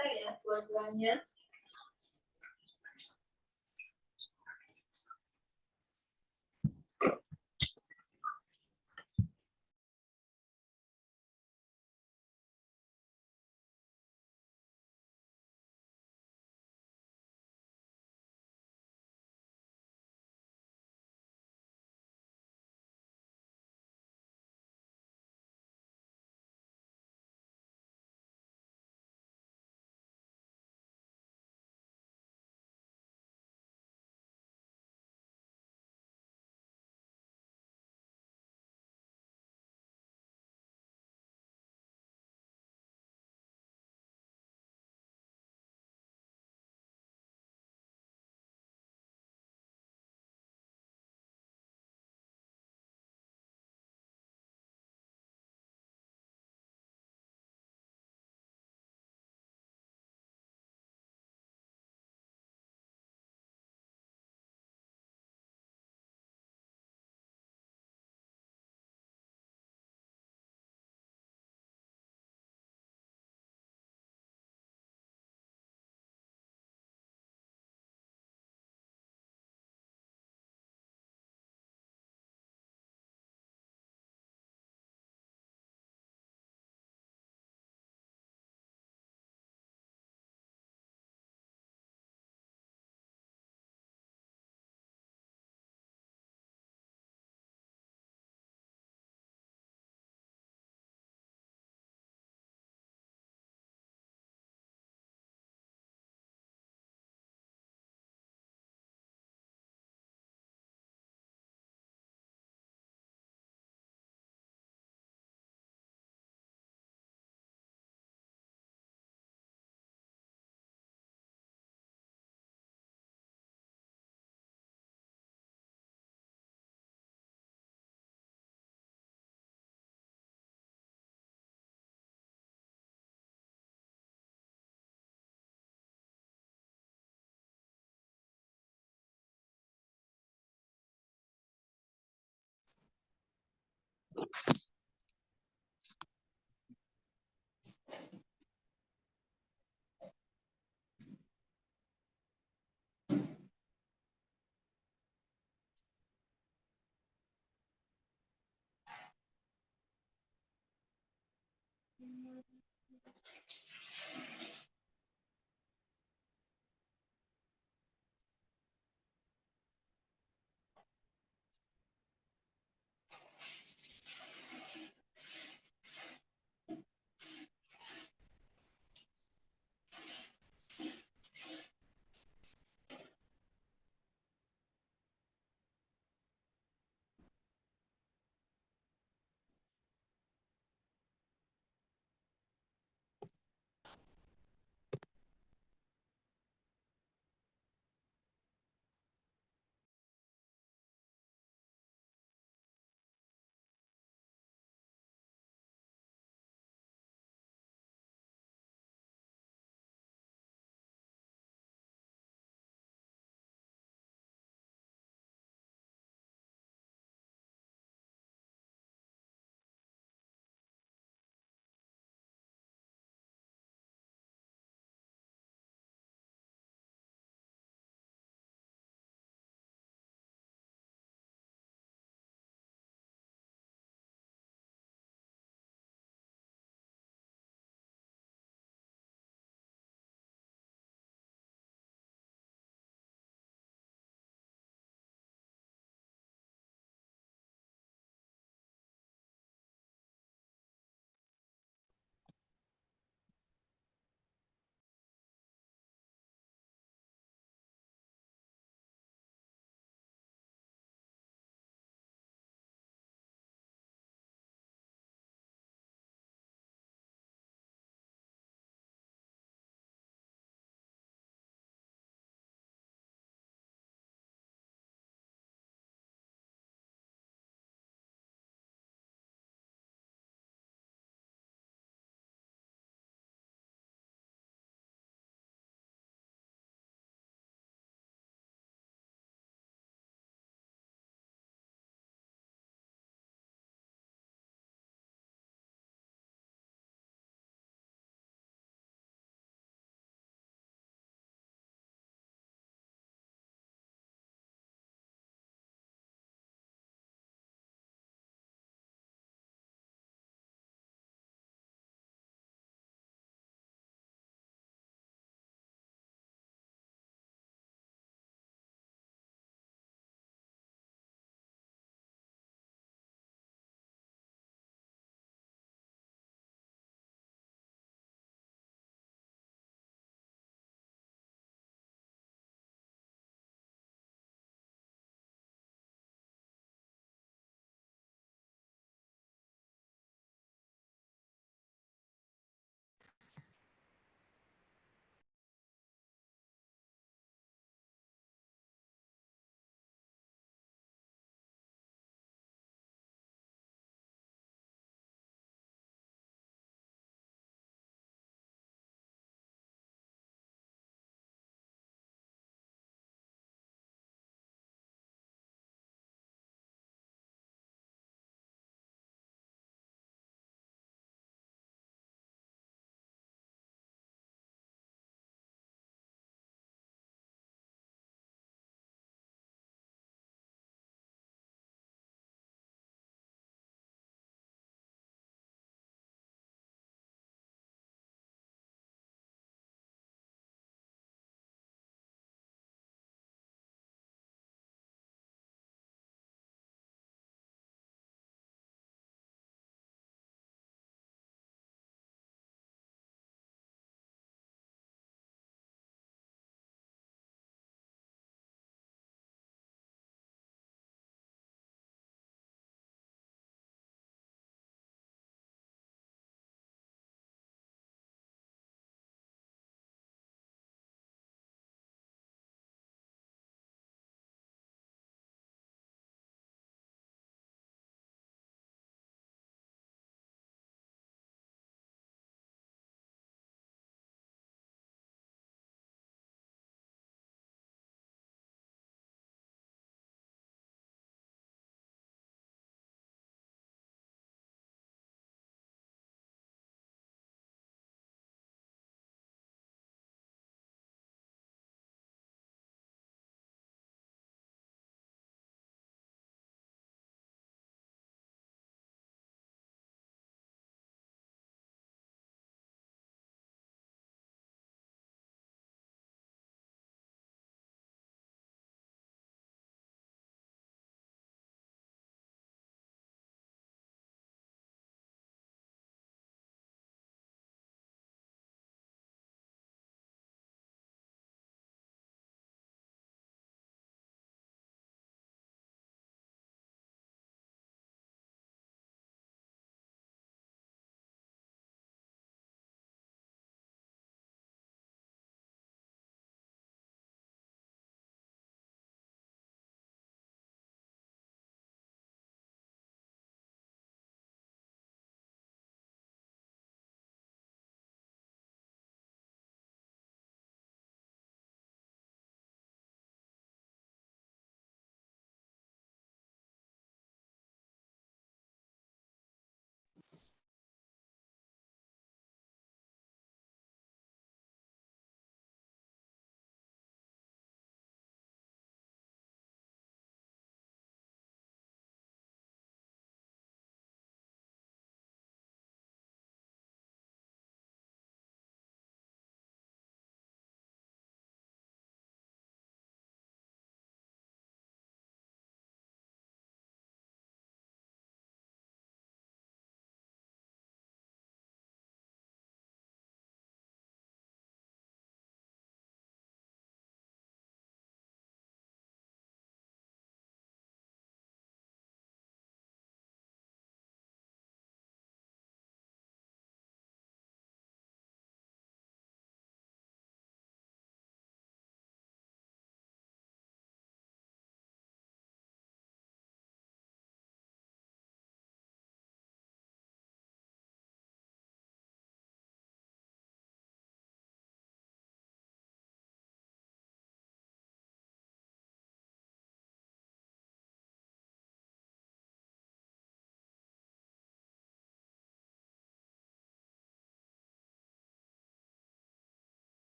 bisa ya dua-duanya.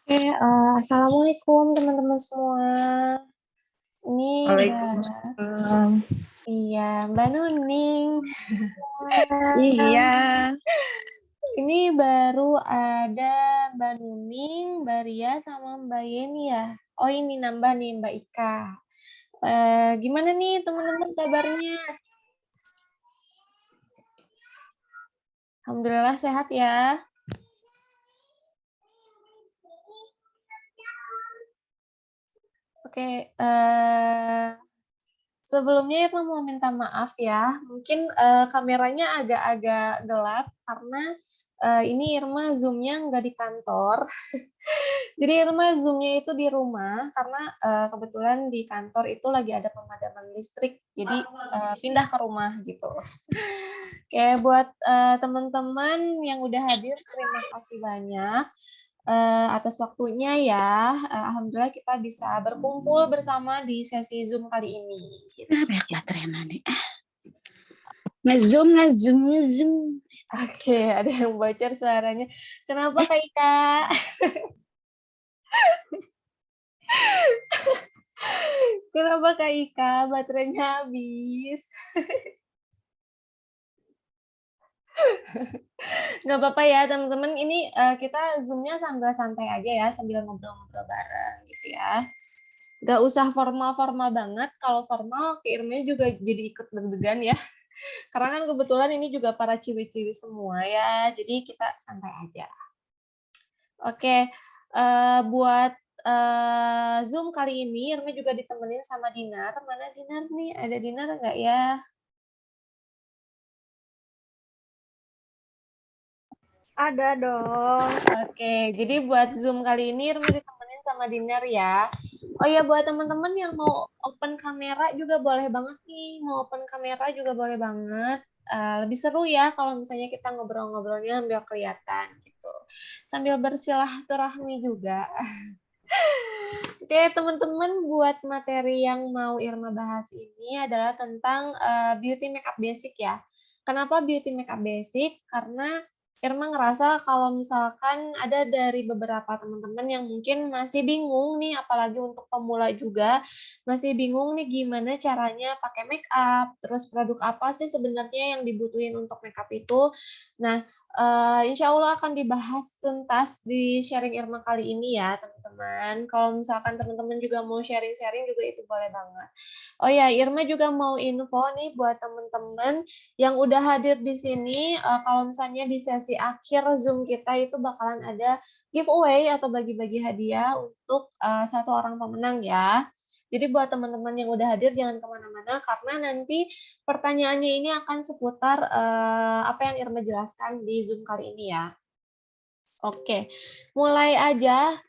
Oke, assalamualaikum teman-teman semua. Ini Waalaikumsalam. iya Mbak Nuning. Iya. Ini baru ada Mbak Nuning, Mbak Ria, sama Mbak Yeni ya. Oh ini nambah nih Mbak Ika. Gimana nih teman-teman kabarnya? Alhamdulillah sehat ya. Oke, sebelumnya Irma mau minta maaf ya, mungkin kameranya agak-agak gelap karena ini Irma Zoom-nya nggak di kantor. Jadi Irma Zoom-nya itu di rumah karena kebetulan di kantor itu lagi ada pemadaman listrik, jadi pindah ke rumah gitu. Oke, buat teman-teman yang udah hadir, terima kasih banyak atas waktunya ya. Alhamdulillah kita bisa berkumpul bersama di sesi Zoom kali ini. Banyak baterai nanti. Ngezoom. Oke, ada yang bocor suaranya. Kenapa Kak Ika? Kenapa Kak Ika? Baterainya habis. Nggak apa-apa ya teman-teman. Ini kita Zoom-nya sambil santai aja ya, sambil ngobrol-ngobrol bareng gitu ya. Nggak usah formal-formal banget. Kalau formal, Kak Irma juga jadi ikut deg-degan ya. Karena kan kebetulan ini juga para ciwi-ciwi semua ya, jadi kita santai aja. Oke, buat Zoom kali ini Irma juga ditemenin sama Dinar. Mana Dinar nih? Ada Dinar nggak ya? Ada dong. Oke, jadi buat Zoom kali ini Irma ditemenin sama Dinar ya. Oh ya, buat teman-teman yang mau open kamera juga boleh banget nih. Mau open kamera juga boleh banget. Lebih seru ya kalau misalnya kita ngobrol-ngobrolnya sambil kelihatan gitu. Sambil bersilaturahmi juga. Oke, teman-teman, buat materi yang mau Irma bahas ini adalah tentang beauty makeup basic ya. Kenapa beauty makeup basic? Karena Irma ngerasa kalau misalkan ada dari beberapa teman-teman yang mungkin masih bingung nih, apalagi untuk pemula juga, masih bingung nih gimana caranya pakai makeup, terus produk apa sih sebenarnya yang dibutuhin untuk makeup itu. Nah, insya Allah akan dibahas tuntas di sharing Irma kali ini ya, teman-teman. Kalau misalkan teman-teman juga mau sharing-sharing juga itu boleh banget. Oh ya, Irma juga mau info nih buat teman-teman yang udah hadir di sini. Kalau misalnya di sesi akhir Zoom kita itu bakalan ada giveaway atau bagi-bagi hadiah untuk satu orang pemenang ya. Jadi buat teman-teman yang udah hadir jangan kemana-mana karena nanti pertanyaannya ini akan seputar apa yang Irma jelaskan di Zoom kali ini ya. Oke, mulai aja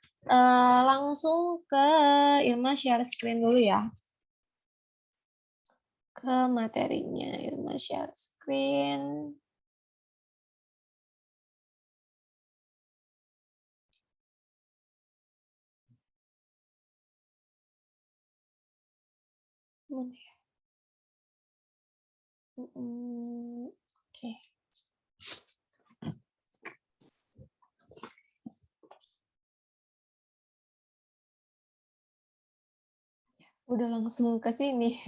langsung ke Irma share screen dulu ya. Ke materinya, Irma share screen. Mana ya? Oke. Udah langsung ke sini.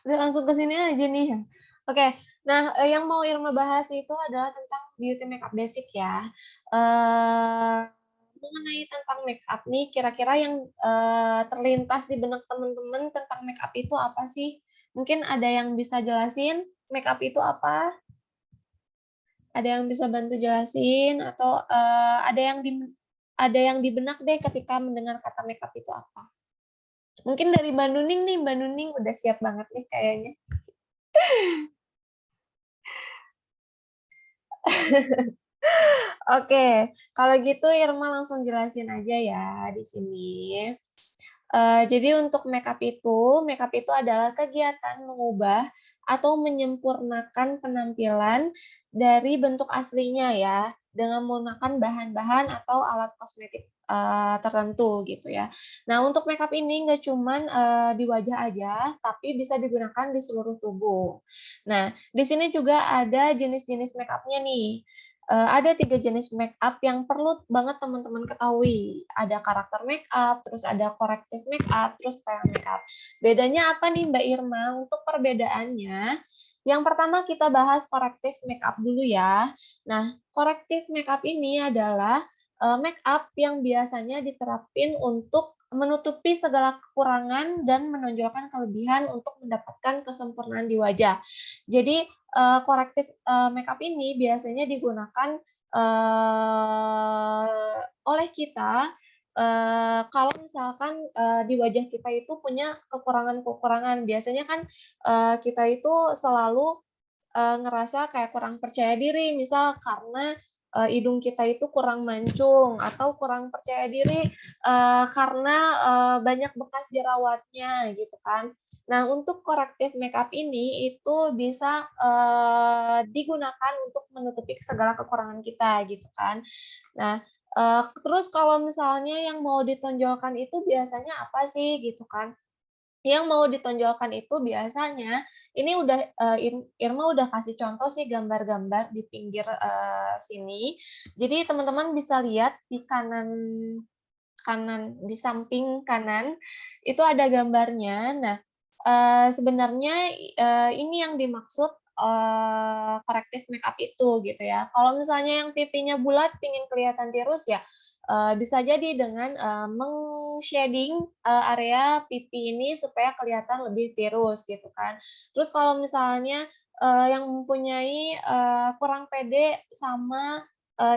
Udah langsung ke sini aja nih. Oke, nah yang mau Irma bahas itu adalah tentang beauty makeup basic ya. Mengenai tentang makeup nih, kira-kira yang terlintas di benak teman-teman tentang makeup itu apa sih? Mungkin ada yang bisa jelasin makeup itu apa? Ada yang bisa bantu jelasin atau ada yang di benak deh ketika mendengar kata makeup itu apa? Mungkin dari Mbak Nuning nih, Mbak Nuning udah siap banget nih kayaknya. Oke, kalau gitu Irma langsung jelasin aja ya di sini. Jadi untuk makeup itu adalah kegiatan mengubah atau menyempurnakan penampilan dari bentuk aslinya ya, dengan menggunakan bahan-bahan atau alat kosmetik tertentu gitu ya. Nah untuk makeup ini nggak cuman di wajah aja, tapi bisa digunakan di seluruh tubuh. Nah di sini juga ada jenis-jenis makeupnya nih. ada 3 jenis make up yang perlu banget teman-teman ketahui. Ada karakter make up, terus ada corrective make up, terus style make up. Bedanya apa nih Mbak Irma? Untuk perbedaannya, yang pertama kita bahas corrective make up dulu ya. Nah, corrective make up ini adalah make up yang biasanya diterapin untuk menutupi segala kekurangan dan menonjolkan kelebihan untuk mendapatkan kesempurnaan di wajah. Jadi korektif makeup ini biasanya digunakan oleh kita kalau misalkan di wajah kita itu punya kekurangan-kekurangan. Biasanya kan kita itu selalu ngerasa kayak kurang percaya diri, misal karena hidung kita itu kurang mancung atau kurang percaya diri karena banyak bekas jerawatnya gitu kan. Nah, untuk korektif makeup ini itu bisa digunakan untuk menutupi segala kekurangan kita gitu kan. Nah, terus kalau misalnya yang mau ditonjolkan itu biasanya apa sih gitu kan? Yang mau ditonjolkan itu biasanya ini udah Irma udah kasih contoh sih gambar-gambar di pinggir sini. Jadi teman-teman bisa lihat di kanan di samping kanan itu ada gambarnya. Nah, sebenarnya ini yang dimaksud korektif makeup itu gitu ya. Kalau misalnya yang pipinya bulat pingin kelihatan tirus ya bisa jadi dengan meng-shading area pipi ini supaya kelihatan lebih tirus gitu kan. Terus kalau misalnya yang mempunyai kurang pede sama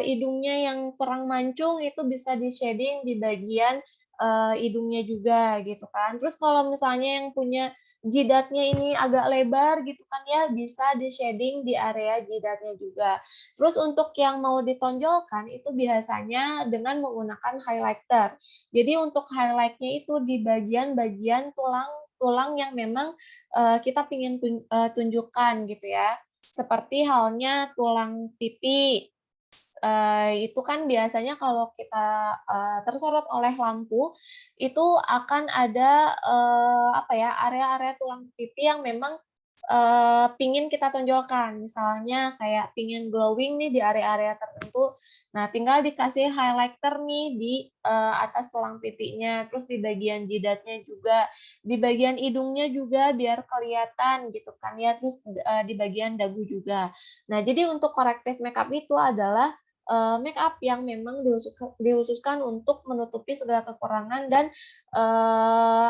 hidungnya yang kurang mancung itu bisa di-shading di bagian hidungnya juga gitu kan. Terus kalau misalnya yang punya jidatnya ini agak lebar gitu kan ya, bisa di-shading di area jidatnya juga. Terus untuk yang mau ditonjolkan itu biasanya dengan menggunakan highlighter. Jadi untuk highlight-nya itu di bagian-bagian tulang yang memang kita ingin tunjukkan gitu ya. Seperti halnya tulang pipi, itu kan biasanya kalau kita tersorot oleh lampu itu akan ada apa ya area-area tulang pipi yang memang pingin kita tonjolkan, misalnya kayak pingin glowing nih di area-area tertentu. Nah, tinggal dikasih highlighter nih di atas tulang pipinya, terus di bagian jidatnya juga, di bagian hidungnya juga biar kelihatan gitu kan ya, terus di bagian dagu juga. Nah, jadi untuk korektif makeup itu adalah make up yang memang dihususkan untuk menutupi segala kekurangan dan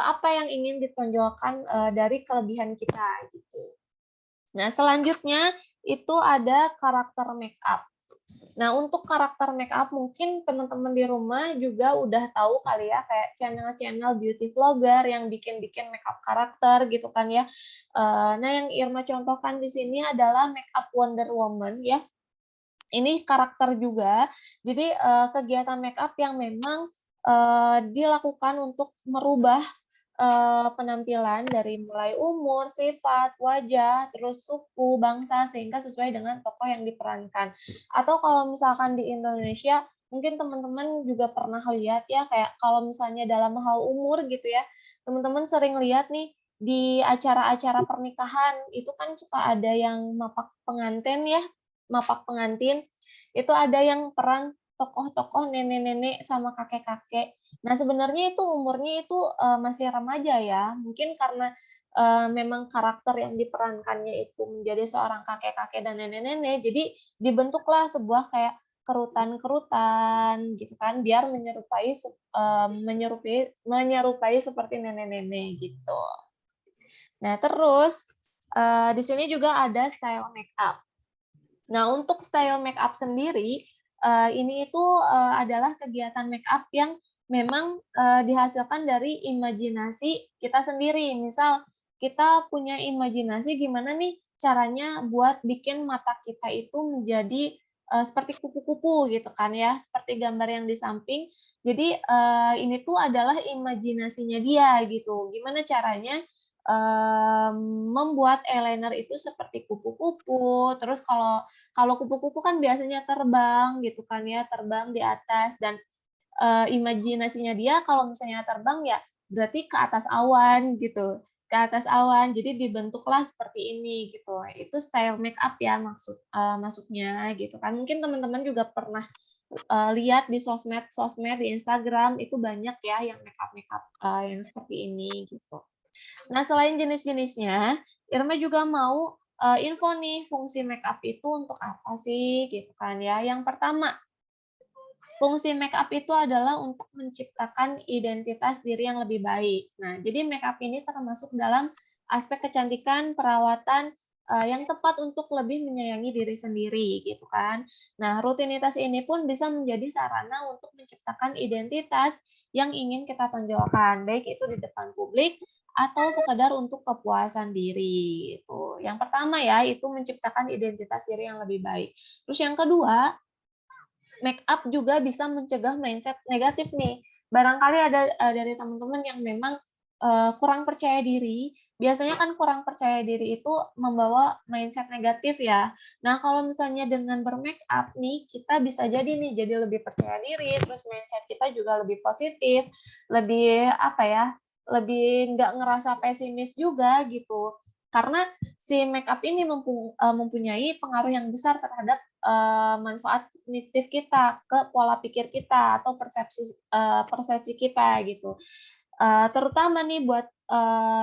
apa yang ingin ditonjolkan dari kelebihan kita gitu. Nah, selanjutnya itu ada karakter make up. Nah, untuk karakter make up mungkin teman-teman di rumah juga udah tahu kali ya kayak channel-channel beauty vlogger yang bikin-bikin make up karakter gitu kan ya. Nah, yang Irma contohkan di sini adalah make up Wonder Woman ya. Ini karakter juga. Jadi kegiatan make up yang memang dilakukan untuk merubah penampilan dari mulai umur, sifat, wajah, terus suku, bangsa sehingga sesuai dengan tokoh yang diperankan. Atau kalau misalkan di Indonesia mungkin teman-teman juga pernah lihat ya kayak kalau misalnya dalam hal umur gitu ya, teman-teman sering lihat nih di acara-acara pernikahan itu kan suka ada yang mapak pengantin ya, mapak pengantin. Itu ada yang peran tokoh-tokoh nenek-nenek sama kakek-kakek. Nah, sebenarnya itu umurnya itu masih remaja ya. Mungkin karena memang karakter yang diperankannya itu menjadi seorang kakek-kakek dan nenek-nenek, jadi dibentuklah sebuah kayak kerutan-kerutan gitu kan, biar menyerupai seperti nenek-nenek gitu. Nah, terus di sini juga ada style make up. Nah, untuk style make up sendiri, ini itu adalah kegiatan make up yang memang dihasilkan dari imajinasi kita sendiri. Misal, kita punya imajinasi gimana nih caranya buat bikin mata kita itu menjadi seperti kupu-kupu gitu kan ya, seperti gambar yang di samping. Jadi ini tuh adalah imajinasinya dia gitu. Gimana caranya membuat eyeliner itu seperti kupu-kupu. Terus kalau kupu-kupu kan biasanya terbang gitu kan ya, terbang di atas dan imajinasinya dia kalau misalnya terbang ya berarti ke atas awan gitu. ke atas awan, jadi dibentuklah seperti ini gitu. Itu style make up ya masuknya gitu kan. Mungkin teman-teman juga pernah lihat di sosmed di Instagram itu banyak ya yang make up yang seperti ini gitu. Nah, selain jenis-jenisnya, Irma juga mau info nih fungsi make up itu untuk apa sih gitu kan ya. Yang pertama, fungsi make up itu adalah untuk menciptakan identitas diri yang lebih baik. Nah, jadi make up ini termasuk dalam aspek kecantikan, perawatan yang tepat untuk lebih menyayangi diri sendiri, gitu kan. Nah, rutinitas ini pun bisa menjadi sarana untuk menciptakan identitas yang ingin kita tonjolkan, baik itu di depan publik atau sekedar untuk kepuasan diri. Itu. Yang pertama ya, itu menciptakan identitas diri yang lebih baik. Terus yang kedua, make up juga bisa mencegah mindset negatif nih. Barangkali ada dari teman-teman yang memang kurang percaya diri. Biasanya kan kurang percaya diri itu membawa mindset negatif ya. Nah, kalau misalnya dengan bermake up nih, kita bisa jadi nih jadi lebih percaya diri, terus mindset kita juga lebih positif, lebih apa ya, lebih nggak ngerasa pesimis juga gitu. Karena si make up ini mempunyai pengaruh yang besar terhadap manfaat kognitif kita ke pola pikir kita atau persepsi kita gitu. Terutama nih buat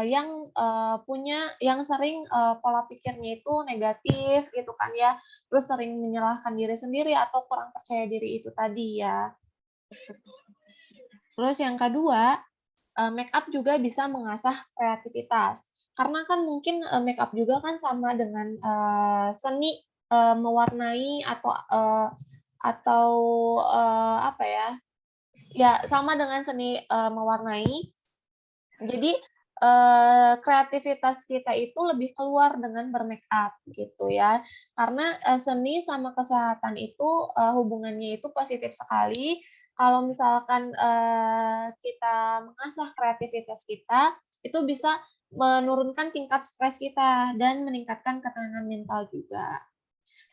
yang sering pola pikirnya itu negatif gitu kan ya, terus sering menyalahkan diri sendiri atau kurang percaya diri itu tadi ya. Terus yang kedua, make up juga bisa mengasah kreativitas. Karena kan mungkin make up juga kan sama dengan seni mewarnai atau apa ya? Ya sama dengan seni mewarnai. Jadi kreativitas kita itu lebih keluar dengan bermake up gitu ya. Karena seni sama kesehatan itu hubungannya itu positif sekali. Kalau misalkan kita mengasah kreativitas kita, itu bisa menurunkan tingkat stres kita dan meningkatkan ketenangan mental juga.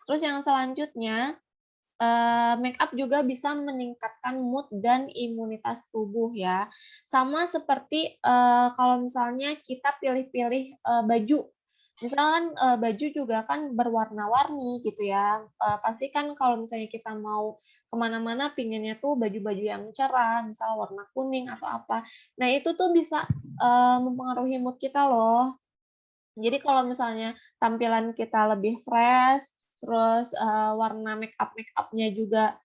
Terus yang selanjutnya, make up juga bisa meningkatkan mood dan imunitas tubuh ya. Sama seperti kalau misalnya kita pilih-pilih baju. Misalkan baju juga kan berwarna-warni gitu ya. Pasti kan kalau misalnya kita mau kemana-mana pinginnya tuh baju-baju yang cerah, misal warna kuning atau apa. Nah itu tuh bisa mempengaruhi mood kita loh. Jadi kalau misalnya tampilan kita lebih fresh, terus warna make up-nya juga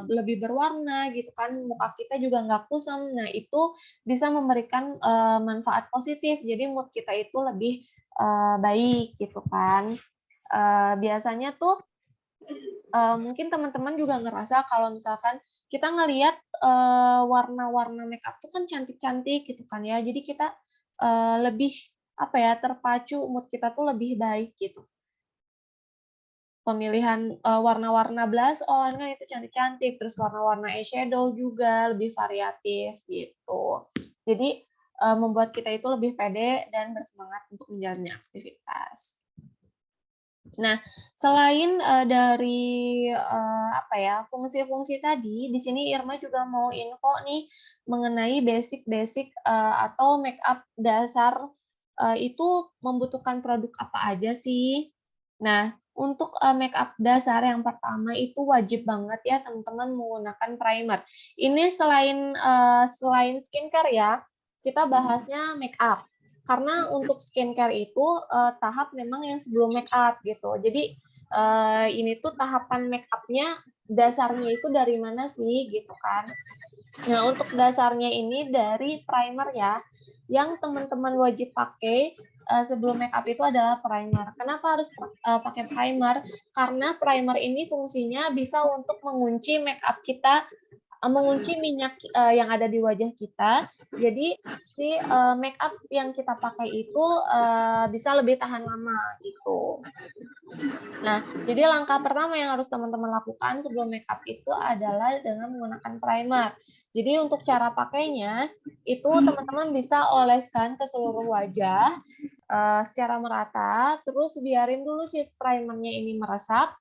lebih berwarna gitu kan, muka kita juga nggak kusam. Nah, itu bisa memberikan manfaat positif. Jadi mood kita itu lebih baik gitu kan. Biasanya tuh mungkin teman-teman juga ngerasa kalau misalkan kita ngelihat warna-warna make up tuh kan cantik-cantik gitu kan ya. Jadi kita lebih apa ya, terpacu, mood kita tuh lebih baik gitu. Pemilihan warna-warna blush on kan itu cantik-cantik, terus warna-warna eyeshadow juga lebih variatif gitu. Jadi membuat kita itu lebih pede dan bersemangat untuk menjalani aktivitas. Nah, selain dari apa ya, fungsi-fungsi tadi, di sini Irma juga mau info nih mengenai basic-basic atau make up dasar itu membutuhkan produk apa aja sih? Nah, untuk make up dasar yang pertama itu wajib banget ya teman-teman menggunakan primer. Ini selain skincare ya, kita bahasnya make up. Karena untuk skincare itu tahap memang yang sebelum make up gitu. Jadi ini tuh tahapan make up-nya dasarnya itu dari mana sih gitu kan. Nah, untuk dasarnya ini dari primer ya. Yang teman-teman wajib pakai sebelum make up itu adalah primer. Kenapa harus pakai primer? Karena primer ini fungsinya bisa untuk mengunci make up kita, mengunci minyak yang ada di wajah kita. Jadi si make up yang kita pakai itu bisa lebih tahan lama gitu. Nah, jadi langkah pertama yang harus teman-teman lakukan sebelum make up itu adalah dengan menggunakan primer. Jadi untuk cara pakainya itu teman-teman bisa oleskan ke seluruh wajah secara merata, terus biarin dulu si primernya ini meresap.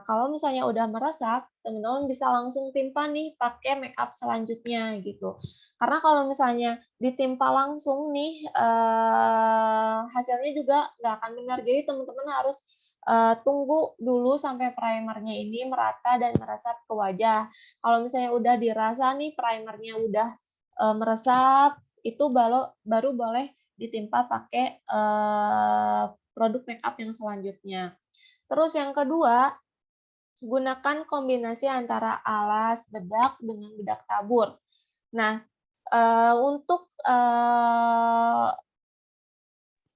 Kalau misalnya udah meresap, teman-teman bisa langsung timpa nih pakai make up selanjutnya gitu. Karena kalau misalnya ditimpa langsung nih hasilnya juga nggak akan benar. Jadi teman-teman harus tunggu dulu sampai primernya ini merata dan meresap ke wajah. Kalau misalnya udah dirasa nih primernya udah meresap, itu baru boleh ditimpa pakai produk make up yang selanjutnya. Terus yang kedua, gunakan kombinasi antara alas bedak dengan bedak tabur. Nah, untuk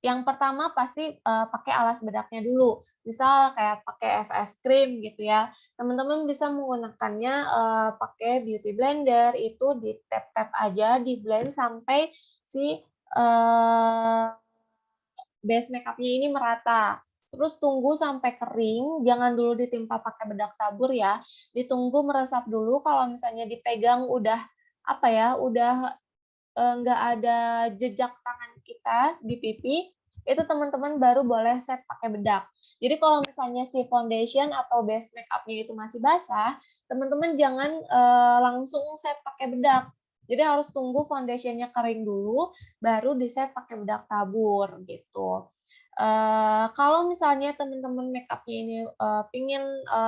yang pertama pasti pakai alas bedaknya dulu. Misal kayak pakai FF cream gitu ya. Teman-teman bisa menggunakannya pakai beauty blender, itu di tap-tap aja, di blend sampai si base makeupnya ini merata. Terus tunggu sampai kering, jangan dulu ditimpa pakai bedak tabur ya. Ditunggu meresap dulu. Kalau misalnya dipegang udah apa ya, udah nggak ada jejak tangan kita di pipi, itu teman-teman baru boleh set pakai bedak. Jadi kalau misalnya si foundation atau base makeupnya itu masih basah, teman-teman jangan langsung set pakai bedak. Jadi harus tunggu foundationnya kering dulu, baru di set pakai bedak tabur gitu. Kalau misalnya teman-teman makeupnya ini pingin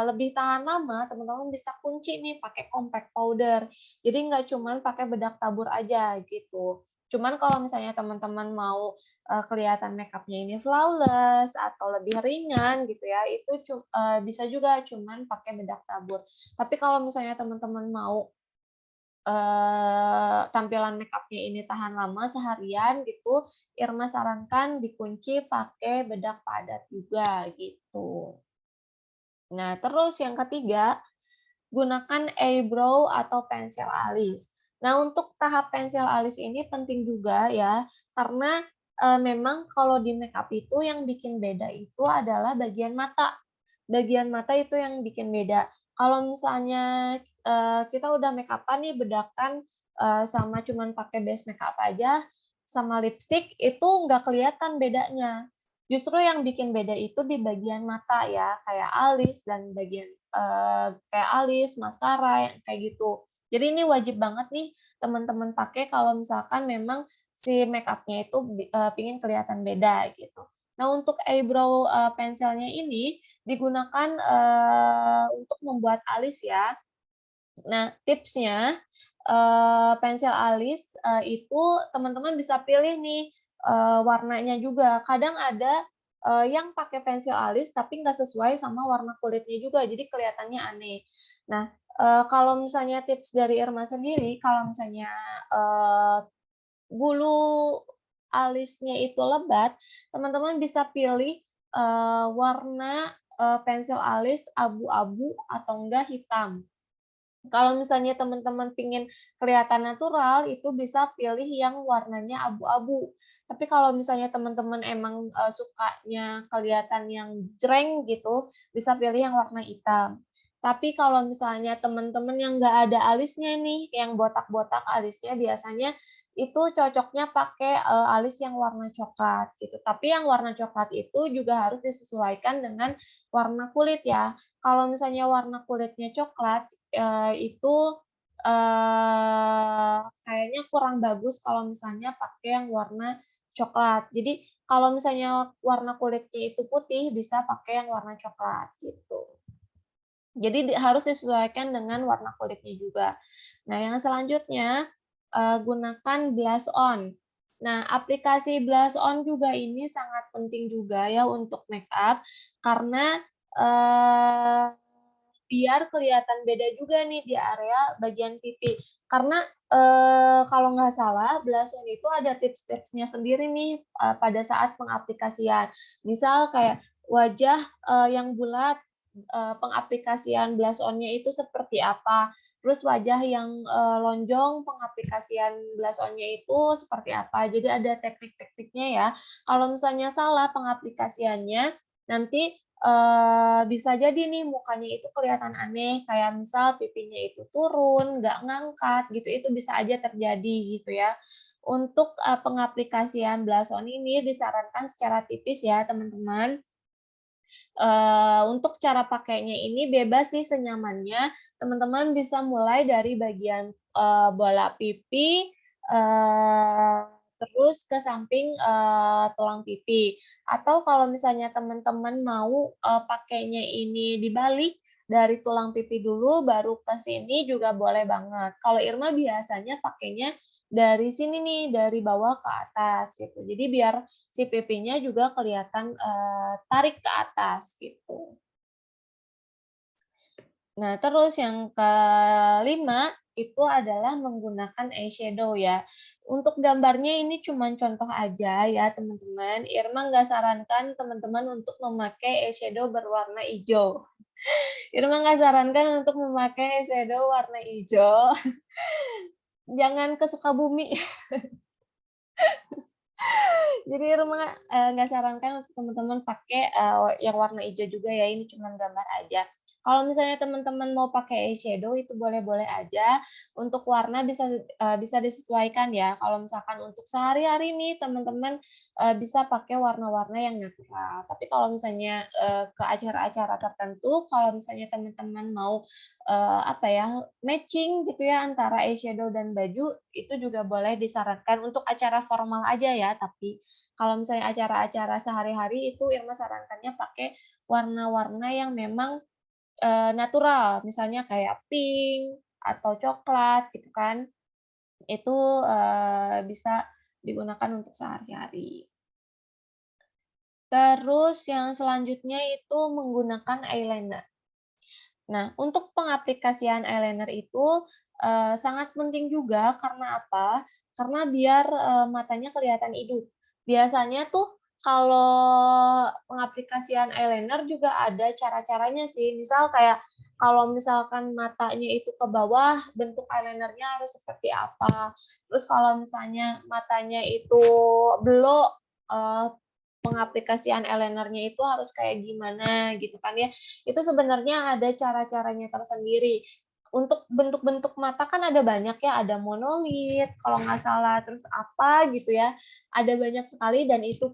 lebih tahan lama, teman-teman bisa kunci nih pakai compact powder. Jadi nggak cuman pakai bedak tabur aja gitu. Cuman kalau misalnya teman-teman mau kelihatan makeupnya ini flawless atau lebih ringan gitu ya, itu bisa juga cuman pakai bedak tabur. Tapi kalau misalnya teman-teman mau tampilan makeupnya ini tahan lama seharian gitu, Irma sarankan dikunci pakai bedak padat juga gitu. Nah, terus yang ketiga, gunakan eyebrow atau pensil alis. Nah, untuk tahap pensil alis ini penting juga ya, karena memang kalau di makeup itu yang bikin beda itu adalah bagian mata. Bagian mata itu yang bikin beda. Kalau misalnya kita udah makeupan nih bedakan sama cuman pakai base makeup aja sama lipstick itu nggak kelihatan bedanya. Justru yang bikin beda itu di bagian mata ya, kayak alis dan bagian kayak alis, maskara kayak gitu. Jadi ini wajib banget nih teman-teman pakai kalau misalkan memang si makeupnya itu pingin kelihatan beda gitu. Nah, untuk eyebrow pensilnya ini digunakan untuk membuat alis ya. Nah, tipsnya pensil alis itu teman-teman bisa pilih nih warnanya juga. Kadang ada yang pakai pensil alis tapi nggak sesuai sama warna kulitnya juga, jadi kelihatannya aneh. Nah, kalau misalnya tips dari Irma sendiri, kalau misalnya bulu alisnya itu lebat, teman-teman bisa pilih warna pensil alis abu-abu atau enggak hitam. Kalau misalnya teman-teman pingin kelihatan natural, itu bisa pilih yang warnanya abu-abu. Tapi kalau misalnya teman-teman emang sukanya kelihatan yang jreng gitu, bisa pilih yang warna hitam. Tapi kalau misalnya teman-teman yang nggak ada alisnya nih, yang botak-botak alisnya biasanya itu cocoknya pakai alis yang warna coklat gitu. Tapi yang warna coklat itu juga harus disesuaikan dengan warna kulit ya. Kalau misalnya warna kulitnya coklat, itu kayaknya kurang bagus kalau misalnya pakai yang warna coklat. Jadi kalau misalnya warna kulitnya itu putih, bisa pakai yang warna coklat gitu. Jadi harus disesuaikan dengan warna kulitnya juga. Nah, yang selanjutnya gunakan blush on. Nah, aplikasi blush on juga ini sangat penting juga ya untuk make up karena biar kelihatan beda juga nih di area bagian pipi. Karena kalau nggak salah, blush on itu ada tips-tipsnya sendiri nih pada saat pengaplikasian. Misal kayak wajah yang bulat, pengaplikasian blush on-nya itu seperti apa. Terus wajah yang lonjong, pengaplikasian blush on-nya itu seperti apa. Jadi ada teknik-tekniknya ya. Kalau misalnya salah pengaplikasiannya, nanti bisa jadi nih mukanya itu kelihatan aneh, kayak misal pipinya itu turun, nggak ngangkat gitu, itu bisa aja terjadi gitu ya. Untuk pengaplikasian blush on ini disarankan secara tipis ya teman-teman. Untuk cara pakainya ini bebas sih senyamannya. Teman-teman bisa mulai dari bagian bola pipi, terus ke samping tulang pipi. Atau kalau misalnya teman-teman mau pakainya ini dibalik dari tulang pipi dulu baru ke sini juga boleh banget. Kalau Irma biasanya pakainya dari sini nih, dari bawah ke atas gitu. Jadi biar si pipinya juga kelihatan tarik ke atas gitu. Nah, terus yang kelima itu adalah menggunakan eyeshadow ya. Untuk gambarnya ini cuma contoh aja ya teman-teman. Irma nggak sarankan teman-teman untuk memakai eyeshadow berwarna hijau. Irma nggak sarankan untuk memakai eyeshadow warna hijau. Jangan ke Sukabumi. Jadi Irma nggak sarankan untuk teman-teman pakai yang warna hijau juga ya. Ini cuma gambar aja. Kalau misalnya teman-teman mau pakai eyeshadow itu boleh-boleh aja. Untuk warna bisa disesuaikan ya. Kalau misalkan untuk sehari-hari nih teman-teman bisa pakai warna-warna yang natural. Tapi kalau misalnya ke acara-acara tertentu, kalau misalnya teman-teman mau matching gitu ya antara eyeshadow dan baju, itu juga boleh disarankan untuk acara formal aja ya. Tapi kalau misalnya acara-acara sehari-hari itu Irma sarankannya pakai warna-warna yang memang natural, misalnya kayak pink atau coklat gitu kan, itu bisa digunakan untuk sehari-hari. Terus yang selanjutnya itu menggunakan eyeliner. Nah, untuk pengaplikasian eyeliner itu sangat penting juga karena apa? Karena biar matanya kelihatan hidup. Biasanya tuh kalau pengaplikasian eyeliner juga ada cara-caranya sih. Misal kayak kalau misalkan matanya itu ke bawah, bentuk eyelinernya harus seperti apa. Terus kalau misalnya matanya itu belok, pengaplikasian eyelinernya itu harus kayak gimana gitu kan ya. Itu sebenarnya ada cara-caranya tersendiri. Untuk bentuk-bentuk mata kan ada banyak ya, ada monolit kalau nggak salah, terus apa gitu ya, ada banyak sekali dan itu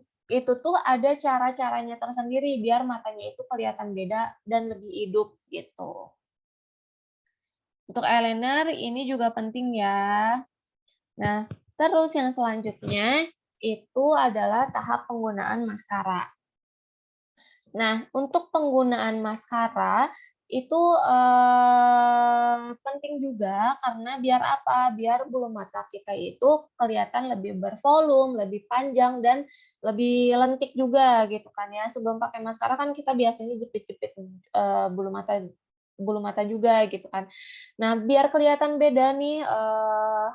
tuh ada cara-caranya tersendiri biar matanya itu kelihatan beda dan lebih hidup gitu. Untuk eyeliner ini juga penting ya. Nah, terus yang selanjutnya itu adalah tahap penggunaan maskara. Nah, untuk penggunaan maskara itu penting juga karena biar apa? Biar bulu mata kita itu kelihatan lebih bervolume, lebih panjang dan lebih lentik juga gitu kan ya. Sebelum pakai maskara kan kita biasanya jepit-jepit bulu mata juga gitu kan. Nah, biar kelihatan beda nih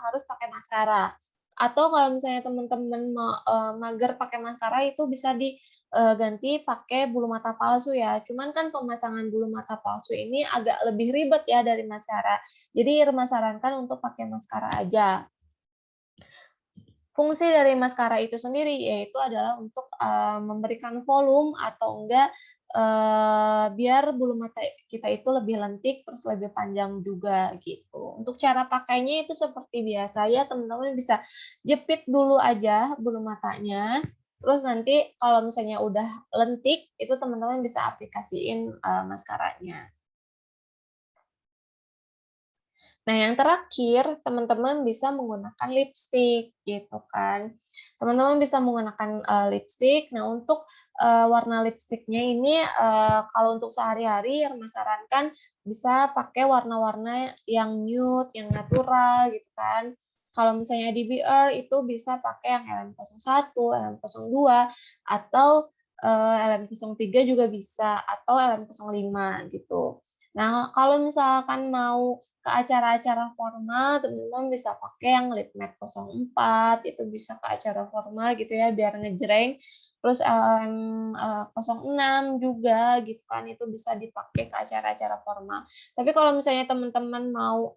harus pakai maskara. Atau kalau misalnya teman-teman mager pakai maskara itu bisa ganti pakai bulu mata palsu ya. Cuman kan pemasangan bulu mata palsu ini agak lebih ribet ya dari maskara. Jadi Irma sarankan untuk pakai maskara aja. Fungsi dari maskara itu sendiri yaitu adalah untuk memberikan volume atau enggak biar bulu mata kita itu lebih lentik terus lebih panjang juga gitu. Untuk cara pakainya itu seperti biasa ya, teman-teman bisa jepit dulu aja bulu matanya. Terus nanti kalau misalnya udah lentik itu teman-teman bisa aplikasiin maskaranya. Nah, yang terakhir, teman-teman bisa menggunakan lipstick, gitu kan. Teman-teman bisa menggunakan lipstick. Nah, untuk warna lipstiknya ini, kalau untuk sehari-hari, yang sarankan bisa pakai warna-warna yang nude, yang natural, gitu kan. Kalau misalnya di BR itu bisa pakai yang LM01, LM02, atau LM03 juga bisa, atau LM05 gitu. Nah, kalau misalkan mau ke acara-acara formal, teman-teman bisa pakai yang lip matte 04, itu bisa ke acara formal gitu ya, biar ngejreng. Terus LM06 juga gitu kan, itu bisa dipakai ke acara-acara formal. Tapi kalau misalnya teman-teman mau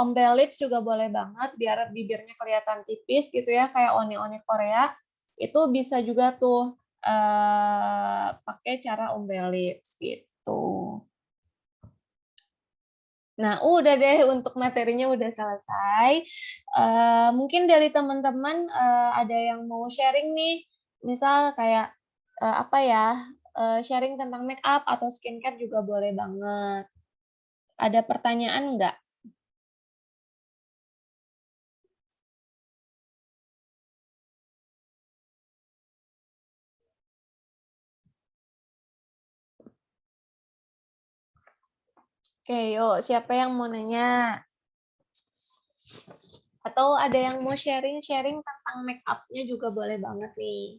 ombre lips juga boleh banget, biar bibirnya kelihatan tipis gitu ya, kayak oni-oni Korea, itu bisa juga tuh pakai cara ombre lips gitu. Nah, udah deh untuk materinya udah selesai. Mungkin dari teman-teman ada yang mau sharing nih, misal kayak apa ya? sharing tentang make up atau skincare juga boleh banget. Ada pertanyaan nggak? Oke, yuk. Siapa yang mau nanya? Atau ada yang mau sharing-sharing tentang make up-nya juga boleh banget nih.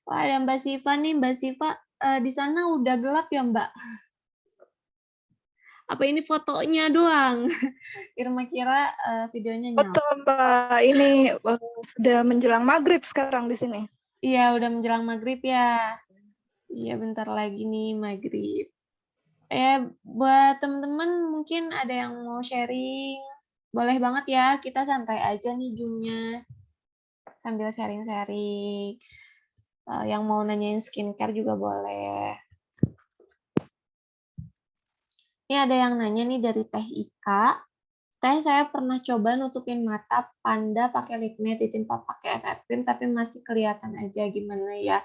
Wah, ada Mbak Siva nih. Mbak Siva, di sana udah gelap ya, Mbak? Apa ini fotonya doang? Irma kira videonya nyala. Betul, Mbak. Ini sudah menjelang maghrib sekarang di sini. Iya, udah menjelang maghrib ya. Iya, bentar lagi nih maghrib. Buat teman-teman mungkin ada yang mau sharing. Boleh banget ya, kita santai aja nih Zoom-nya. Sambil sharing-sharing. Yang mau nanyain skincare juga boleh. Ini ada yang nanya nih dari Teh Ika. Teh, saya pernah coba nutupin mata Panda pakai lip matte ditimpa pakai FF cream tapi masih kelihatan aja, gimana ya?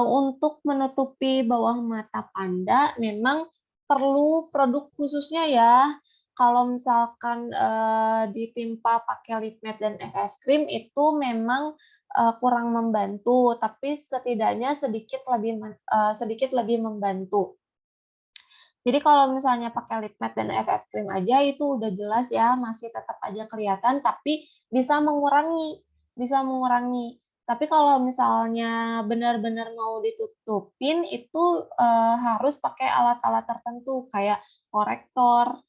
Untuk menutupi bawah mata Panda memang perlu produk khususnya ya. Kalau misalkan ditimpa pakai lip matte dan FF cream itu memang kurang membantu, tapi setidaknya sedikit lebih membantu. Jadi kalau misalnya pakai lip matte dan FF cream aja itu udah jelas ya, masih tetap aja kelihatan tapi bisa mengurangi. Tapi kalau misalnya benar-benar mau ditutupin itu harus pakai alat-alat tertentu kayak korektor.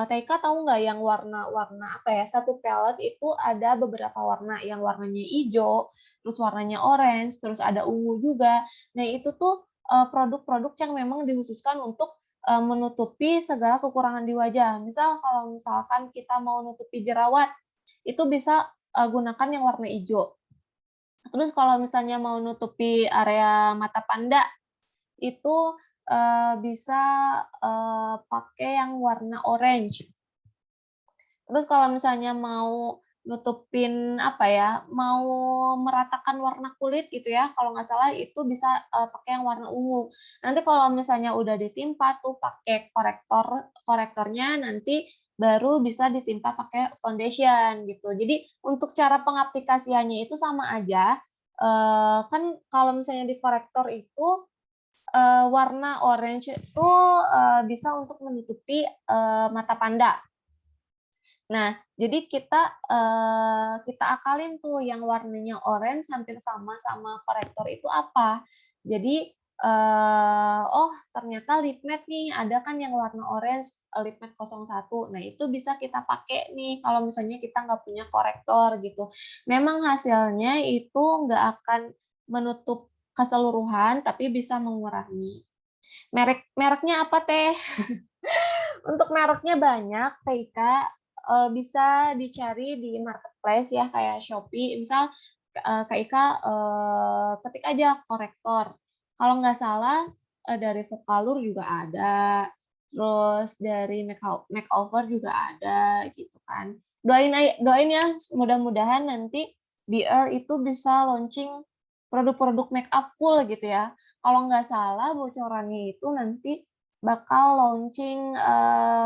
Taika tahu nggak yang warna-warna apa ya? Satu palette itu ada beberapa warna, yang warnanya hijau, terus warnanya orange, terus ada ungu juga. Nah, itu tuh produk-produk yang memang dikhususkan untuk menutupi segala kekurangan di wajah. Misal kalau misalkan kita mau nutupi jerawat, itu bisa gunakan yang warna hijau. Terus kalau misalnya mau nutupi area mata Panda, itu bisa pakai yang warna orange. Terus kalau misalnya mau nutupin mau meratakan warna kulit gitu ya, kalau nggak salah itu bisa pakai yang warna ungu. Nanti kalau misalnya udah ditimpa tuh pakai korektornya, nanti baru bisa ditimpa pakai foundation gitu. Jadi untuk cara pengaplikasiannya itu sama aja. Kan kalau misalnya di korektor itu warna orange itu bisa untuk menutupi mata Panda. Nah, jadi kita akalin tuh yang warnanya orange hampir sama korektor itu apa. Jadi, ternyata lip matte nih, ada kan yang warna orange, lip matte 01. Nah, itu bisa kita pakai nih kalau misalnya kita nggak punya korektor gitu. Memang hasilnya itu nggak akan menutup keseluruhan, tapi bisa mengurangi. Mereknya apa, Teh? Untuk mereknya banyak, Teika. Bisa dicari di marketplace ya, kayak Shopee. Misal Kak Ika ketik aja korektor. Kalau nggak salah dari Vocalour juga ada. Terus dari Makeover juga ada gitu kan. Doain ya, mudah-mudahan nanti BR itu bisa launching produk-produk make up full gitu ya. Kalau nggak salah bocorannya itu nanti bakal launching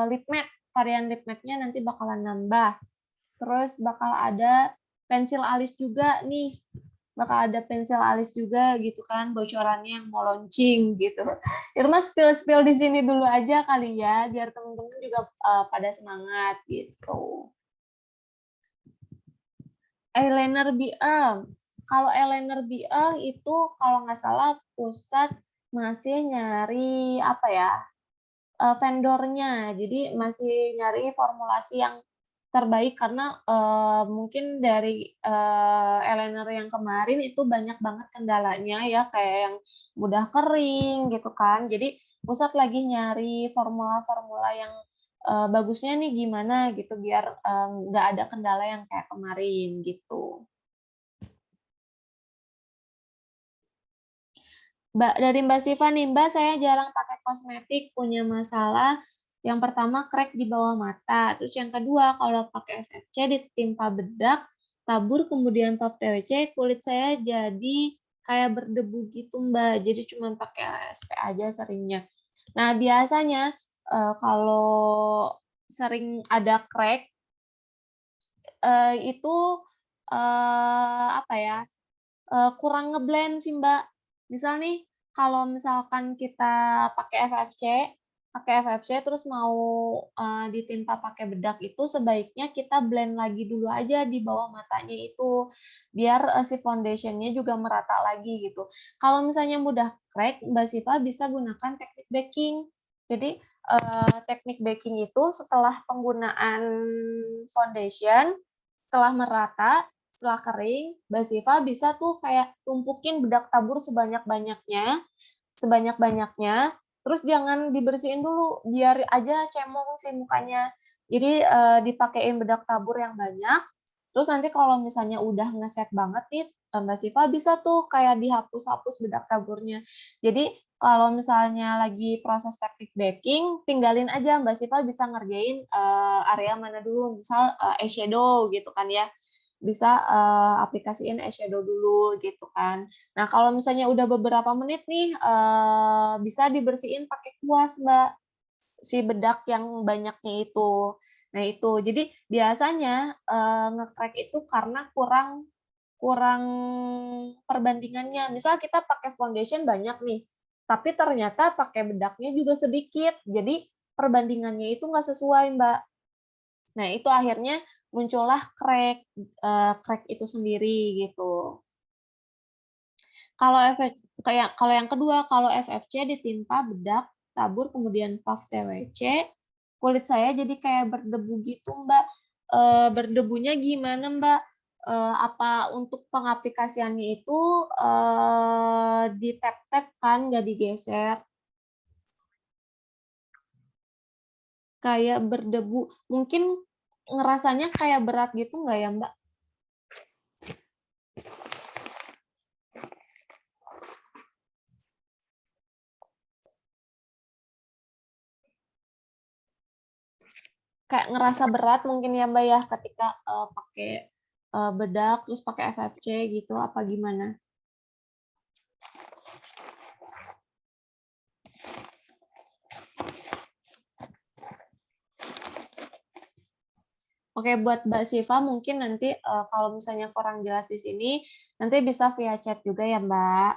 lip matte. Varian lip matte-nya nanti bakalan nambah. Terus bakal ada pensil alis juga nih. Bakal ada pensil alis juga gitu kan, bocorannya yang mau launching gitu. Irma spill di sini dulu aja kali ya, biar teman-teman juga pada semangat gitu. Eyeliner BR. Kalau eyeliner BR itu kalau nggak salah pusat masih nyari vendornya. Jadi masih nyari formulasi yang terbaik karena mungkin dari eyeliner yang kemarin itu banyak banget kendalanya ya, kayak yang mudah kering gitu kan. Jadi pusat lagi nyari formula-formula yang bagusnya nih gimana gitu biar nggak ada kendala yang kayak kemarin gitu. Dari Mbak Siva nih, Mbak, saya jarang pakai kosmetik, punya masalah. Yang pertama, crack di bawah mata. Terus yang kedua, kalau pakai FFC ditimpa bedak, tabur kemudian puff TWC, kulit saya jadi kayak berdebu gitu Mbak. Jadi cuma pakai SP aja seringnya. Nah biasanya kalau sering ada crack itu apa ya? Kurang ngeblend sih, Mbak. Misal nih, kalau misalkan kita pakai FFC terus mau, ditimpa pakai bedak itu sebaiknya kita blend lagi dulu aja di bawah matanya itu, biar, si foundation-nya juga merata lagi gitu. Kalau misalnya mudah crack, Mbak Siva bisa gunakan teknik baking. Jadi, teknik baking itu setelah penggunaan foundation, setelah merata, setelah kering, Mbak Siva bisa tuh kayak tumpukin bedak tabur sebanyak-banyaknya, terus jangan dibersihin dulu, biar aja cemong si mukanya. Jadi dipakein bedak tabur yang banyak, terus nanti kalau misalnya udah ngeset banget nih, Mbak Siva bisa tuh kayak dihapus-hapus bedak taburnya. Jadi kalau misalnya lagi proses teknik baking, tinggalin aja Mbak Siva bisa ngerjain area mana dulu, misal eyeshadow gitu kan ya. Bisa aplikasiin eyeshadow dulu gitu kan. Nah, kalau misalnya udah beberapa menit nih, bisa dibersihin pakai kuas, Mbak, si bedak yang banyaknya itu. Nah, itu. Jadi biasanya nge-crack itu karena kurang kurang perbandingannya. Misal kita pakai foundation banyak nih, tapi ternyata pakai bedaknya juga sedikit. Jadi perbandingannya itu nggak sesuai, Mbak. Nah, itu akhirnya muncullah crack itu sendiri gitu. Kalau kalau yang kedua, kalau FFC ditimpa bedak, tabur, kemudian puff TWC, kulit saya jadi kayak berdebu gitu, Mbak. Berdebunya gimana, Mbak? Apa untuk pengaplikasiannya itu ditap-tap kan, nggak digeser? Kayak berdebu. Mungkin ngerasanya kayak berat gitu nggak ya, Mbak? Kayak ngerasa berat mungkin ya Mbak ya ketika pakai bedak terus pakai FFC gitu apa gimana? Oke, buat Mbak Siva mungkin nanti kalau misalnya kurang jelas di sini nanti bisa via chat juga ya Mbak.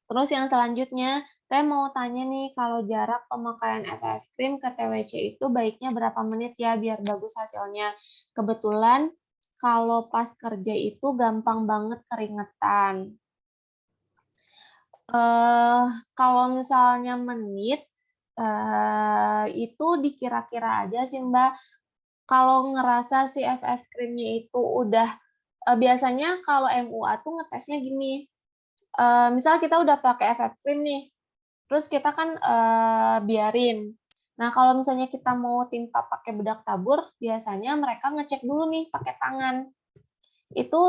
Terus yang selanjutnya, saya mau tanya nih kalau jarak pemakaian FF cream ke TWC itu baiknya berapa menit ya biar bagus hasilnya. Kebetulan kalau pas kerja itu gampang banget keringetan. Kalau misalnya menit, itu dikira-kira aja sih, Mbak. Kalau ngerasa si FF cream-nya itu udah biasanya kalau MUA tuh ngetesnya gini, misal kita udah pakai FF cream nih, terus kita kan, biarin. Nah, kalau misalnya kita mau timpa pakai bedak tabur, biasanya mereka ngecek dulu nih pakai tangan. Itu,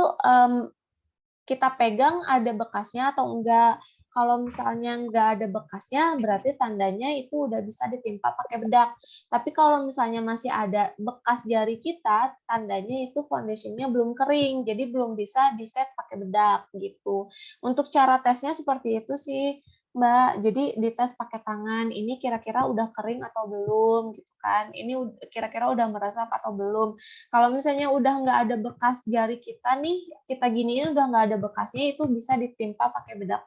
kita pegang ada bekasnya atau enggak. Kalau misalnya enggak ada bekasnya, berarti tandanya itu udah bisa ditimpa pakai bedak. Tapi kalau misalnya masih ada bekas jari kita, tandanya itu foundation-nya belum kering, jadi belum bisa di-set pakai bedak gitu. Untuk cara tesnya seperti itu sih, Mbak. Jadi dites pakai tangan, ini kira-kira udah kering atau belum gitu kan. Ini kira-kira udah meresap atau belum. Kalau misalnya udah nggak ada bekas jari kita nih, kita giniin udah nggak ada bekasnya, itu bisa ditimpa pakai bedak.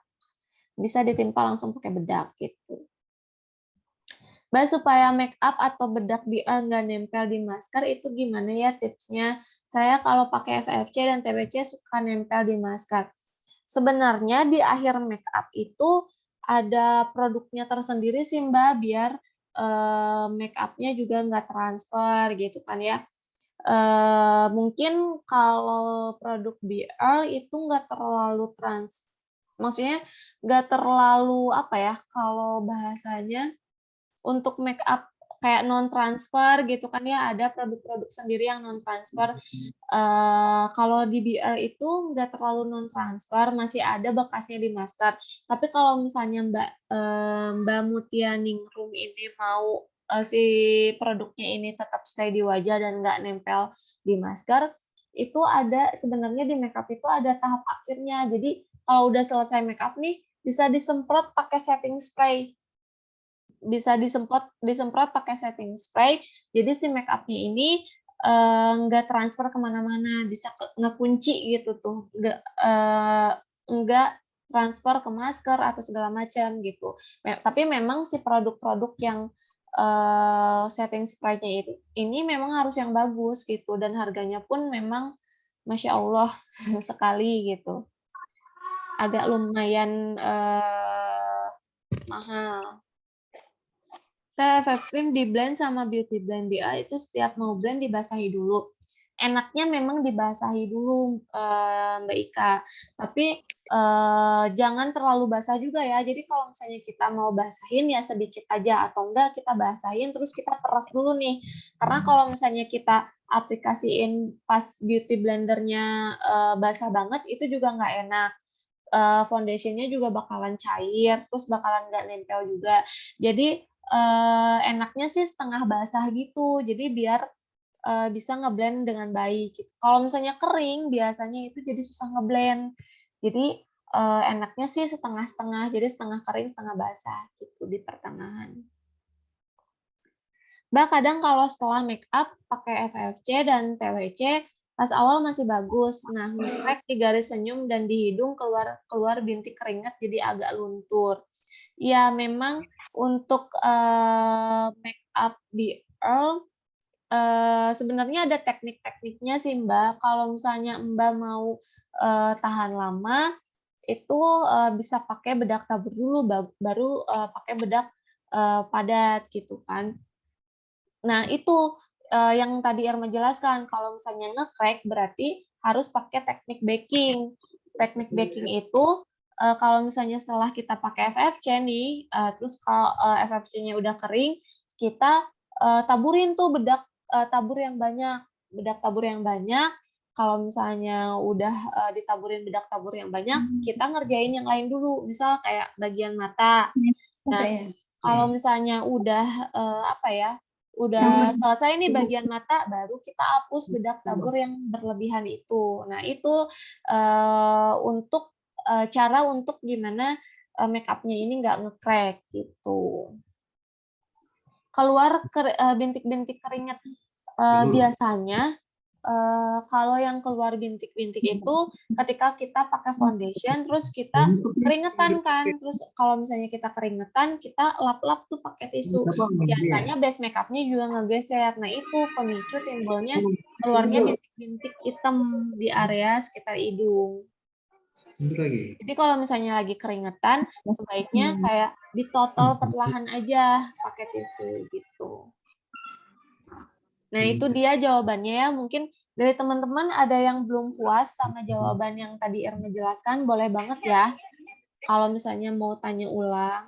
Bisa ditimpa langsung pakai bedak gitu. Mbak, supaya make up atau bedak BR nggak nempel di masker itu gimana ya tipsnya? Saya kalau pakai FFC dan TBC suka nempel di masker. Sebenarnya di akhir make up itu ada produknya tersendiri sih Mbak, biar make up-nya juga nggak transfer gitu kan ya. Mungkin kalau produk BL itu nggak terlalu maksudnya nggak terlalu apa ya, kalau bahasanya untuk make up kayak non transfer gitu kan ya, ada produk-produk sendiri yang non transfer. Kalau di BR itu nggak terlalu non transfer, masih ada bekasnya di masker. Tapi kalau misalnya Mbak Mutia Ningrum ini mau si produknya ini tetap stay di wajah dan nggak nempel di masker, itu ada sebenarnya di makeup itu ada tahap akhirnya. Jadi kalau udah selesai makeup nih, bisa disemprot pakai setting spray. Bisa disemprot pakai setting spray. Jadi si makeupnya ini nggak transfer kemana-mana, bisa ngekunci gitu tuh, nggak transfer ke masker atau segala macam gitu. Tapi memang si produk-produk yang setting spray-nya ini memang harus yang bagus gitu, dan harganya pun memang Masya Allah sekali gitu. Agak lumayan mahal. FF cream di-blend sama beauty blend BA itu setiap mau blend dibasahi dulu. Enaknya memang dibasahi dulu, Mbak Ika. Tapi jangan terlalu basah juga ya. Jadi kalau misalnya kita mau basahin ya sedikit aja, atau enggak kita basahin terus kita peras dulu nih. Karena kalau misalnya kita aplikasiin pas beauty blendernya basah banget, itu juga nggak enak. Foundationnya juga bakalan cair, terus bakalan nggak nempel juga. Jadi enaknya sih setengah basah gitu, jadi biar bisa ngeblend dengan baik gitu. Kalau misalnya kering, biasanya itu jadi susah ngeblend. Jadi enaknya sih setengah-setengah, jadi setengah kering, setengah basah gitu di pertengahan. Mbak, kadang kalau setelah make up pakai FFC dan TWC, pas awal masih bagus. Nah, nge-crack di garis senyum dan di hidung keluar bintik keringat jadi agak luntur. Ya, memang untuk make up BL sebenarnya ada teknik-tekniknya sih, Mbak. Kalau misalnya Mbak mau tahan lama, itu bisa pakai bedak tabur dulu, baru pakai bedak padat gitu kan. Nah, itu yang tadi Irma jelaskan, kalau misalnya nge-crack berarti harus pakai teknik baking. Teknik baking itu kalau misalnya setelah kita pakai FFC nih, terus kalau FFC-nya udah kering, kita taburin tuh bedak tabur yang banyak. Bedak tabur yang banyak, kalau misalnya udah ditaburin bedak tabur yang banyak, kita ngerjain yang lain dulu, misal kayak bagian mata. Nah, kalau misalnya udah udah selesai nih bagian mata, baru kita hapus bedak tabur yang berlebihan itu. Nah, itu untuk cara untuk gimana make up-nya ini nggak nge-crack gitu. Keluar bintik-bintik keringat biasanya kalau yang keluar bintik-bintik itu ketika kita pakai foundation terus kita keringetan kan, terus kalau misalnya kita keringetan kita lap-lap tuh pakai tisu, biasanya base makeupnya juga ngegeser. Nah, itu pemicu timbulnya keluarnya bintik-bintik hitam di area sekitar hidung. Jadi kalau misalnya lagi keringetan, sebaiknya kayak ditotol perlahan aja pakai tisu gitu. Nah, itu dia jawabannya ya. Mungkin dari teman-teman ada yang belum puas sama jawaban yang tadi Irma jelaskan, boleh banget ya. Kalau misalnya mau tanya ulang.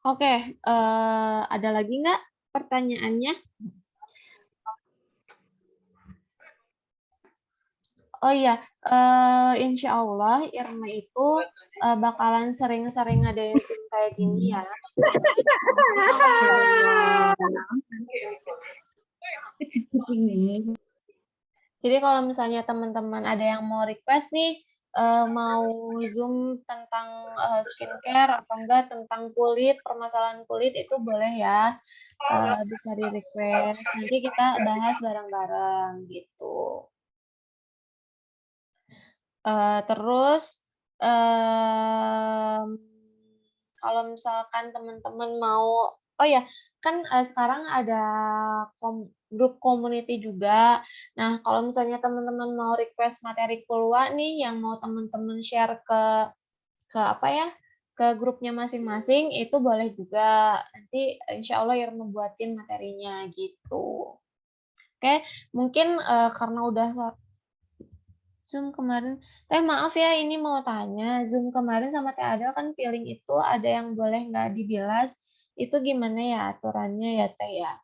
Oke, ada lagi nggak pertanyaannya? Oh iya, insya Allah Irma itu bakalan sering-sering ngadain Zoom kayak gini ya. Jadi kalau misalnya teman-teman ada yang mau request nih, mau Zoom tentang skincare atau enggak tentang kulit, permasalahan kulit, itu boleh ya, bisa di-request. Nanti kita bahas bareng-bareng gitu. Terus kalau misalkan teman-teman mau, oh ya, kan sekarang ada grup community juga. Nah, kalau misalnya teman-teman mau request materi Kulwa nih yang mau teman-teman share ke apa ya, ke grupnya masing-masing, itu boleh juga. Nanti insya Allah Irma buatin materinya gitu. Oke, mungkin karena udah Zoom kemarin, maaf ya, ini mau tanya, Zoom kemarin sama Teh Adel kan feeling itu ada yang boleh nggak dibilas, itu gimana ya aturannya ya Teh ya?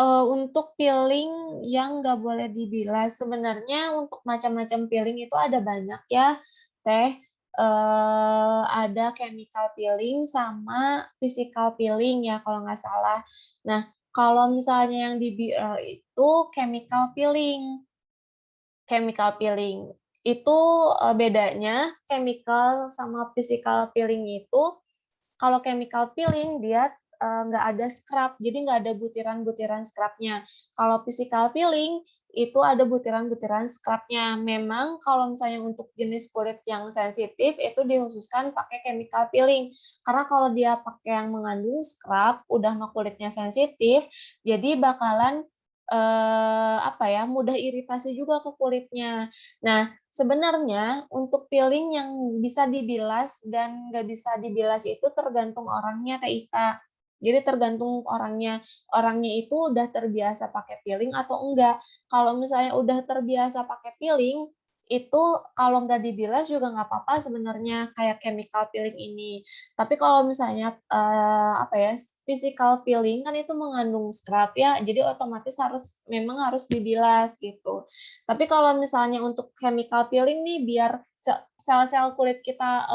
Untuk peeling yang nggak boleh dibilas, sebenarnya untuk macam-macam peeling itu ada banyak ya, Teh. Ada chemical peeling sama physical peeling ya kalau nggak salah. Nah, kalau misalnya yang itu chemical peeling. Chemical peeling. Itu, bedanya chemical sama physical peeling itu, kalau chemical peeling dia, nggak ada scrub, jadi nggak ada butiran-butiran scrubnya. Kalau physical peeling, itu ada butiran-butiran scrubnya. Memang kalau misalnya untuk jenis kulit yang sensitif, itu dikhususkan pakai chemical peeling. Karena kalau dia pakai yang mengandung scrub, udah mah kulitnya sensitif, jadi bakalan, mudah iritasi juga ke kulitnya. Nah, sebenarnya untuk peeling yang bisa dibilas dan nggak bisa dibilas itu tergantung orangnya, Teh Ika. Jadi tergantung orangnya. Orangnya itu udah terbiasa pakai peeling atau enggak. Kalau misalnya udah terbiasa pakai peeling, itu kalau nggak dibilas juga nggak apa-apa sebenarnya kayak chemical peeling ini. Tapi kalau misalnya physical peeling kan itu mengandung scrub ya, jadi otomatis memang harus dibilas gitu. Tapi kalau misalnya untuk chemical peeling nih biar sel-sel kulit kita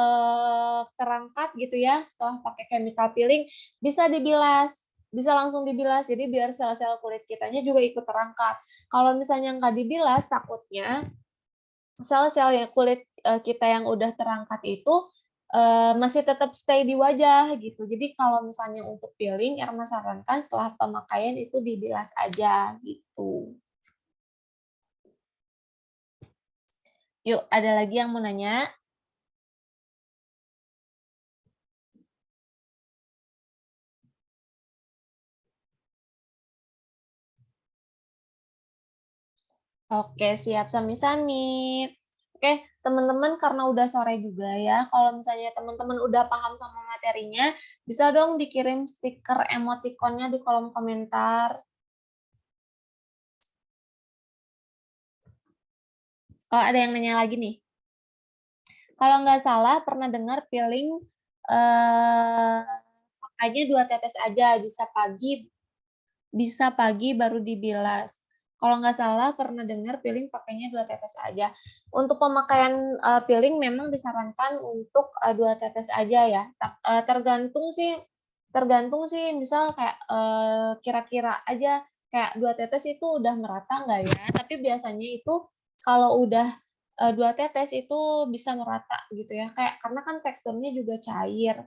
terangkat gitu ya setelah pakai chemical peeling bisa dibilas, bisa langsung dibilas. Jadi biar sel-sel kulit kitanya juga ikut terangkat. Kalau misalnya nggak dibilas takutnya sel-sel yang kulit kita yang udah terangkat itu masih tetap stay di wajah gitu. Jadi kalau misalnya untuk peeling, Irma sarankan setelah pemakaian itu dibilas aja gitu. Yuk, ada lagi yang mau nanya? Oke, siap sami-sami. Oke, teman-teman karena udah sore juga ya, kalau misalnya teman-teman udah paham sama materinya, bisa dong dikirim stiker emoticonnya di kolom komentar. Oh, ada yang nanya lagi nih. Kalau nggak salah pernah dengar peeling pakainya 2 tetes aja, bisa pagi baru dibilas. Kalau nggak salah pernah dengar peeling pakainya 2 tetes aja. Untuk pemakaian peeling memang disarankan untuk 2 tetes aja ya. Tergantung sih misal kayak kira-kira aja kayak 2 tetes itu udah merata nggak ya? Tapi biasanya itu kalau udah 2 tetes itu bisa merata gitu ya. Kayak karena kan teksturnya juga cair.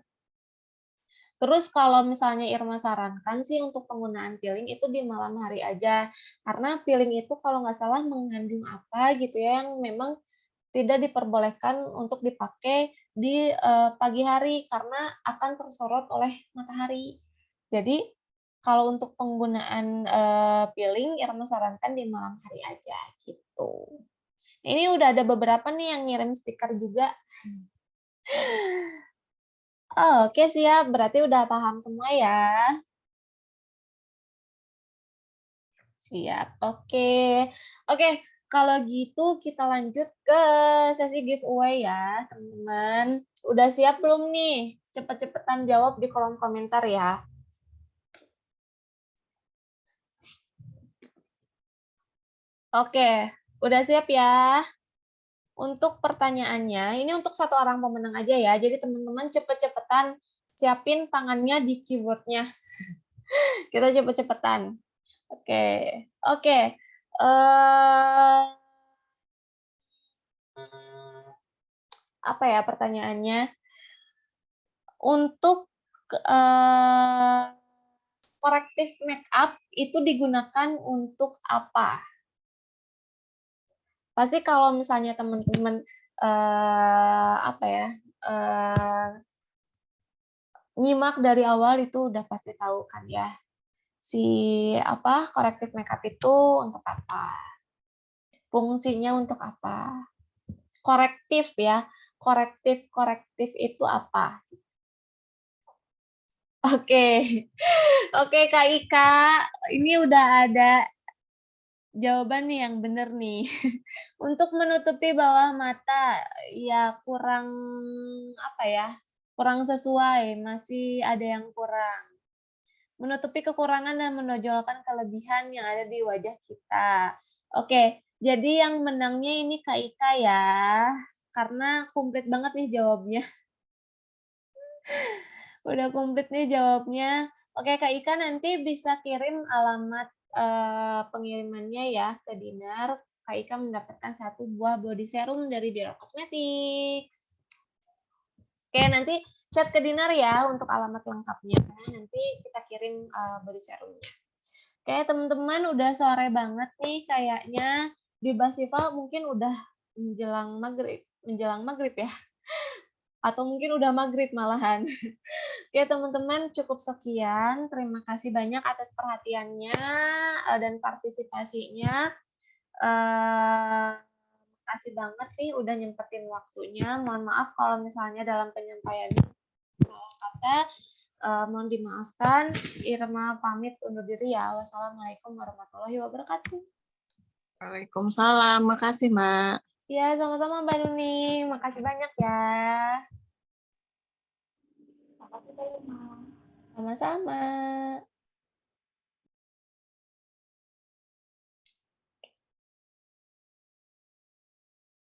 Terus kalau misalnya Irma sarankan sih untuk penggunaan peeling itu di malam hari aja. Karena peeling itu kalau nggak salah mengandung apa gitu ya yang memang tidak diperbolehkan untuk dipakai di pagi hari karena akan tersorot oleh matahari. Jadi kalau untuk penggunaan peeling Irma sarankan di malam hari aja gitu. Ini udah ada beberapa nih yang ngirim stiker juga. Oke, siap. Berarti udah paham semua ya. Siap. Oke. Oke, kalau gitu kita lanjut ke sesi giveaway ya, teman-teman. Udah siap belum nih? Cepet-cepetan jawab di kolom komentar ya. Oke, udah siap ya? Untuk pertanyaannya, ini untuk satu orang pemenang aja ya. Jadi teman-teman cepet-cepetan siapin tangannya di keyboardnya. Kita cepet-cepetan. Oke, oke. Apa ya pertanyaannya? Untuk korektif make up itu digunakan untuk apa? Pasti kalau misalnya teman-teman nyimak dari awal itu udah pasti tahu kan ya. Si korektif make up itu untuk apa? Fungsinya untuk apa? Korektif ya. Korektif itu apa? Oke. Oke Kak Ika, ini udah ada jawaban nih yang benar nih. Untuk menutupi bawah mata, ya kurang sesuai, masih ada yang kurang. menutupi kekurangan dan menonjolkan kelebihan yang ada di wajah kita. Oke, jadi yang menangnya ini Kak Ika ya, karena komplit banget nih jawabnya. Udah komplit nih jawabnya. Oke, Kak Ika nanti bisa kirim alamat pengirimannya ya ke Dinar. Kak Ika mendapatkan 1 buah body serum dari Biro Cosmetics. Oke, nanti chat ke Dinar ya untuk alamat lengkapnya. Nanti kita kirim body serumnya. Oke, teman-teman udah sore banget nih kayaknya. Di Basiva mungkin udah menjelang maghrib ya. Atau mungkin udah maghrib malahan. Oke, teman-teman cukup sekian. Terima kasih banyak atas perhatiannya dan partisipasinya. Makasih banget nih udah nyempetin waktunya. Mohon maaf kalau misalnya dalam penyampaiannya salah kata. Mohon dimaafkan. Irma pamit undur diri ya. Wassalamualaikum warahmatullahi wabarakatuh. Waalaikumsalam. Makasih, Mbak. Ya, sama-sama Mbak Nuni. Makasih banyak ya. Sama-sama.